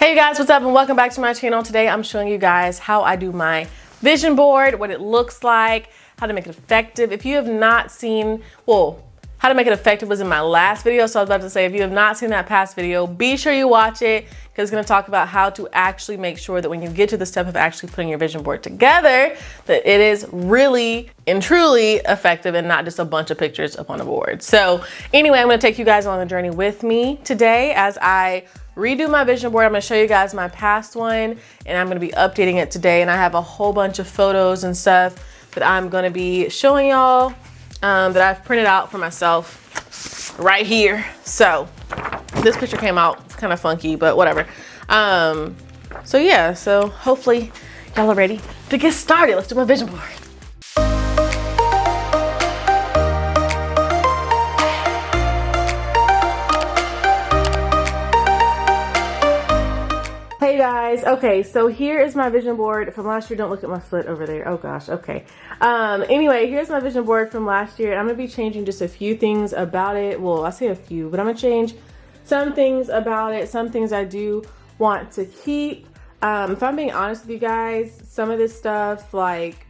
Hey you guys, what's up and welcome back to my channel. Today I'm showing you guys how I do my vision board, what it looks like, how to make it effective. If you have not seen, how to make it effective was in my last video, so I was about to say if you have not seen that past video, be sure you watch it because it's going to talk about how to actually make sure that when you get to the step of actually putting your vision board together, that it is really and truly effective and not just a bunch of pictures up on a board. So anyway, I'm going to take you guys on the journey with me today as I redo my vision board. I'm going to show you guys my past one and I'm going to be updating it today, and I have a whole bunch of photos and stuff that I'm going to be showing y'all that I've printed out for myself right here. So this picture came out kind of funky, but whatever. So yeah, so hopefully y'all are ready to get started. Let's do my vision board. Hey guys, okay, so here is my vision board from last year. Don't look at my foot over there. Oh gosh, okay. Anyway, here's my vision board from last year. I'm gonna be changing just a few things about it. Well, I say a few, but I'm gonna change some things about it, some things I do want to keep. If I'm being honest with you guys, some of this stuff, like,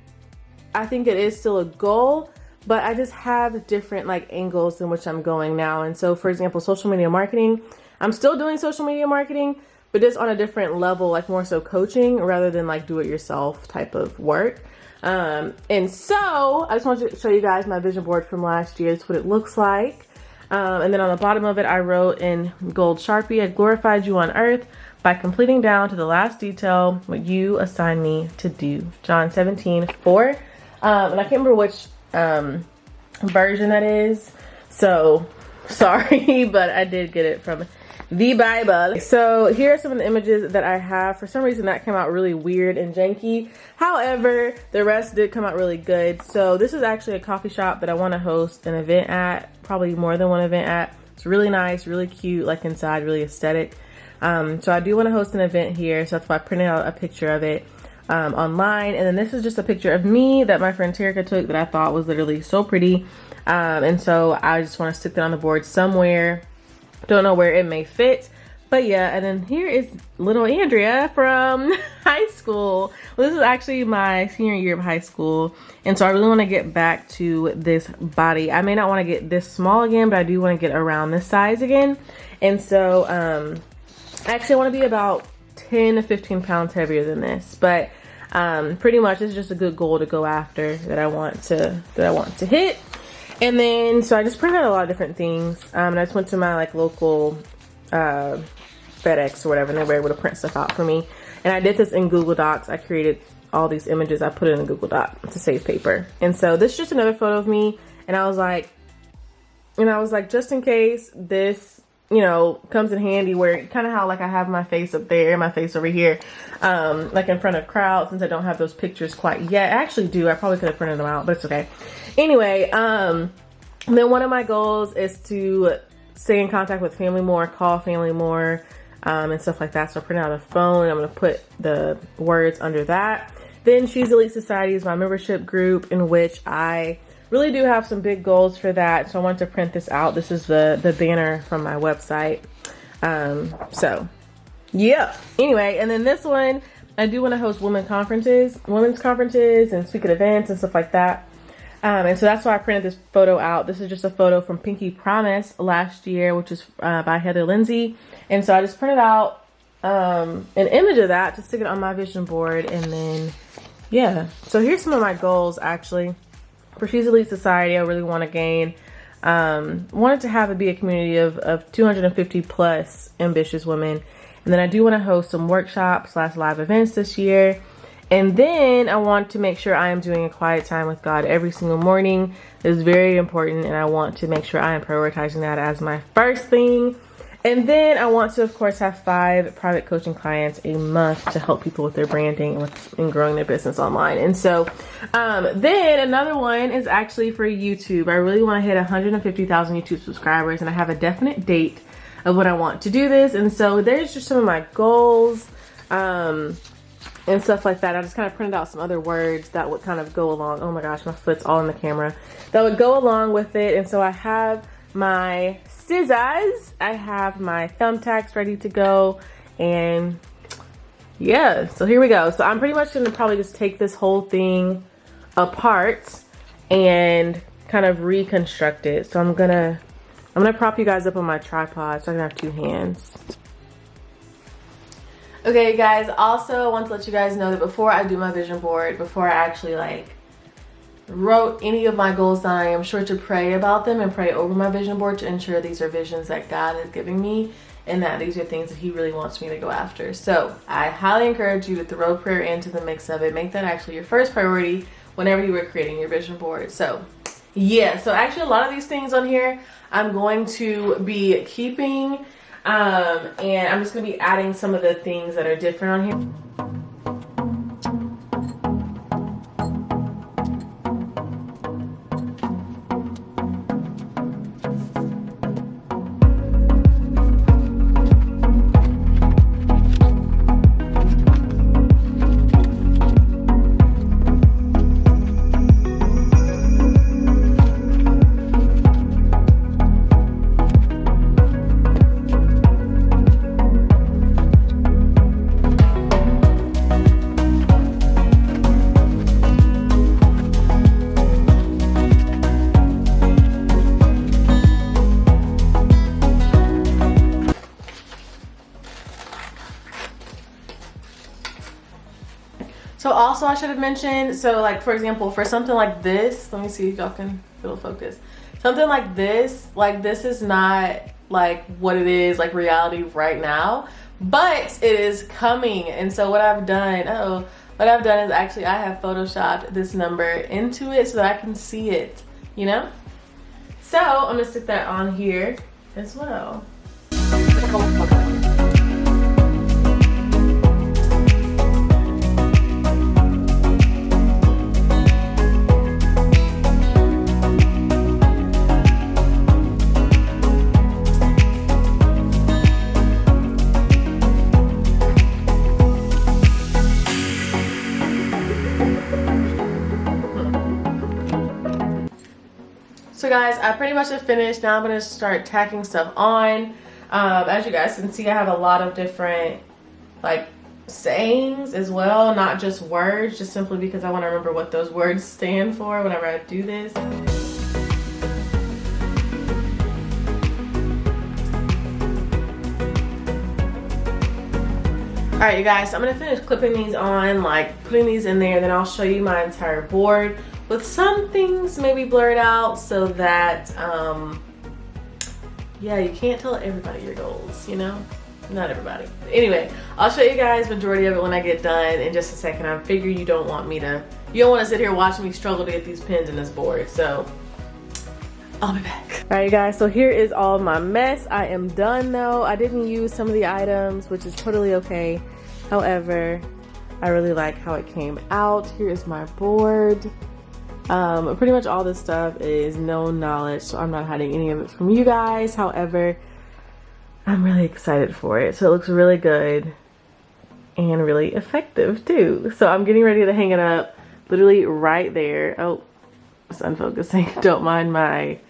I think it is still a goal, but I just have different angles in which I'm going now. And so, for example, social media marketing, I'm still doing social media marketing, but just on a different level, like more so coaching rather than do-it-yourself type of work. And so I just wanted to show you guys my vision board from last year. It's what it looks like. And then on the bottom of it, I wrote in gold Sharpie, I glorified you on earth by completing down to the last detail what you assigned me to do. John 17:4. And I can't remember which version that is. So sorry, but I did get it from the Bible. So here are some of the images that I have. For some reason that came out really weird and janky. However, the rest did come out really good. So this is actually a coffee shop that I want to host an event at, probably more than one event at. It's really nice, really cute, like inside, really aesthetic. So I do want to host an event here. So that's why I printed out a picture of it online. And then this is just a picture of me that my friend Terica took that I thought was literally so pretty. And so I just want to stick that on the board somewhere. Don't know where it may fit, but yeah. And then here is little Andrea from high school. Well, this is actually my senior year of high school, and so I really want to get back to this body. I may not want to get this small again, but I do want to get around this size again. And so actually I want to be about 10 to 15 pounds heavier than this, but pretty much it's just a good goal to go after that I want to hit. And then, so I just printed out a lot of different things. And I just went to my local FedEx or whatever, and they were able to print stuff out for me. And I did this in Google Docs. I created all these images. I put it in a Google Doc to save paper. And so this is just another photo of me. And I was like, just in case this, comes in handy, where kind of how I have my face up there, my face over here, in front of crowds, since I don't have those pictures quite yet. I actually do. I probably could have printed them out, but it's okay. Anyway, then one of my goals is to stay in contact with family more, call family more, and stuff like that. So I printed out a phone, and I'm going to put the words under that. Then She's Elite Society is my membership group, in which I really do have some big goals for that. So I wanted to print this out. This is the banner from my website. So yeah. Anyway, and then this one, I do want to host women's conferences and speak at events and stuff like that. And so that's why I printed this photo out. This is just a photo from Pinky Promise last year, which is by Heather Lindsay. And so I just printed out an image of that to stick it on my vision board. And then, yeah. So here's some of my goals, actually. For She's Elite Society, I really want to gain, wanted to have it be a community of 250 plus ambitious women. And then I do want to host some workshops / live events this year. And then I want to make sure I am doing a quiet time with God every single morning. It is very important, and I want to make sure I am prioritizing that as my first thing. And then I want to, of course, have 5 private coaching clients a month to help people with their branding and growing their business online. And so then another one is actually for YouTube. I really want to hit 150,000 YouTube subscribers, and I have a definite date of when I want to do this. And so there's just some of my goals. And stuff like that. I just kind of printed out some other words that would kind of go along. Oh my gosh, my foot's all in the camera. That would go along with it. And so I have my scissors, I have my thumbtacks ready to go, And yeah, so here we go. So I'm pretty much gonna probably just take this whole thing apart and kind of reconstruct it. So I'm gonna prop you guys up on my tripod so I can have two hands. Okay guys, also I want to let you guys know that before I do my vision board, before I actually like wrote any of my goals down, I am sure to pray about them and pray over my vision board to ensure these are visions that God is giving me and that these are things that he really wants me to go after. So I highly encourage you to throw prayer into the mix of it. Make that actually your first priority whenever you are creating your vision board. So yeah, so actually a lot of these things on here I'm going to be keeping, and I'm just going to be adding some of the things that are different on here. So also I should have mentioned, so like for example, for something like this, let me see if y'all can feel focus. Something like this is not like what it is, like reality right now, but it is coming. And so what I've done, is actually I have photoshopped this number into it so that I can see it, you know? So I'm gonna stick that on here as well. So guys, I pretty much have finished. Now I'm going to start tacking stuff on. As you guys can see, I have a lot of different like sayings as well, not just words, just simply because I want to remember what those words stand for whenever I do this. Alright you guys, so I'm going to finish clipping these on, like putting these in there, then I'll show you my entire board with some things maybe blurred out so that, yeah, you can't tell everybody your goals, you know? Not everybody. Anyway, I'll show you guys majority of it when I get done in just a second. I figure you don't want to sit here watching me struggle to get these pins in this board, so I'll be back. All right, you guys, so here is all my mess. I am done though. I didn't use some of the items, which is totally okay. However, I really like how it came out. Here is my board. Pretty much all this stuff is known knowledge, so I'm not hiding any of it from you guys. However, I'm really excited for it. So it looks really good and really effective too. So I'm getting ready to hang it up literally right there. Oh, it's unfocusing. Don't mind my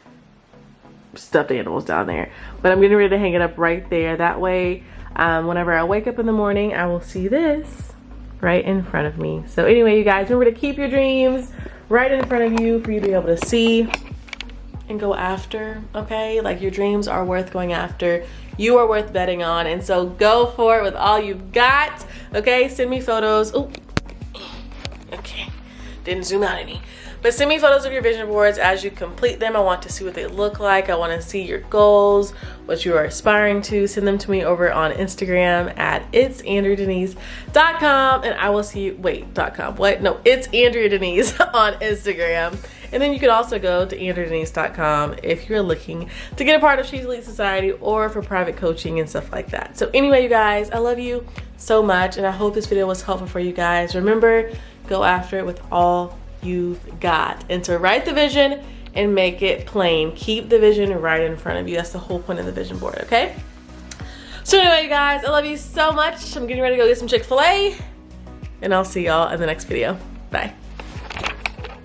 stuffed animals down there. But I'm getting ready to hang it up right there. That way, whenever I wake up in the morning, I will see this right in front of me. So anyway, you guys, remember to keep your dreams right in front of you for you to be able to see and go after, okay? Like your dreams are worth going after. You are worth betting on, and so go for it with all you've got, okay? Send me photos. Oh, okay, didn't zoom out any. But send me photos of your vision boards as you complete them. I want to see what they look like. I want to see your goals, what you are aspiring to. Send them to me over on Instagram at itsandreadenise.com, and I will see you, .com, what? No, it's Andrea Denise on Instagram. And then you can also go to andreadenise.com if you're looking to get a part of She's Elite Society or for private coaching and stuff like that. So anyway, you guys, I love you so much, and I hope this video was helpful for you guys. Remember, go after it with all you've got, and to write the vision and make it plain. Keep the vision right in front of you. That's the whole point of the vision board, okay? So anyway, you guys, I love you so much. I'm getting ready to go get some Chick-fil-A, and I'll see y'all in the next video. Bye.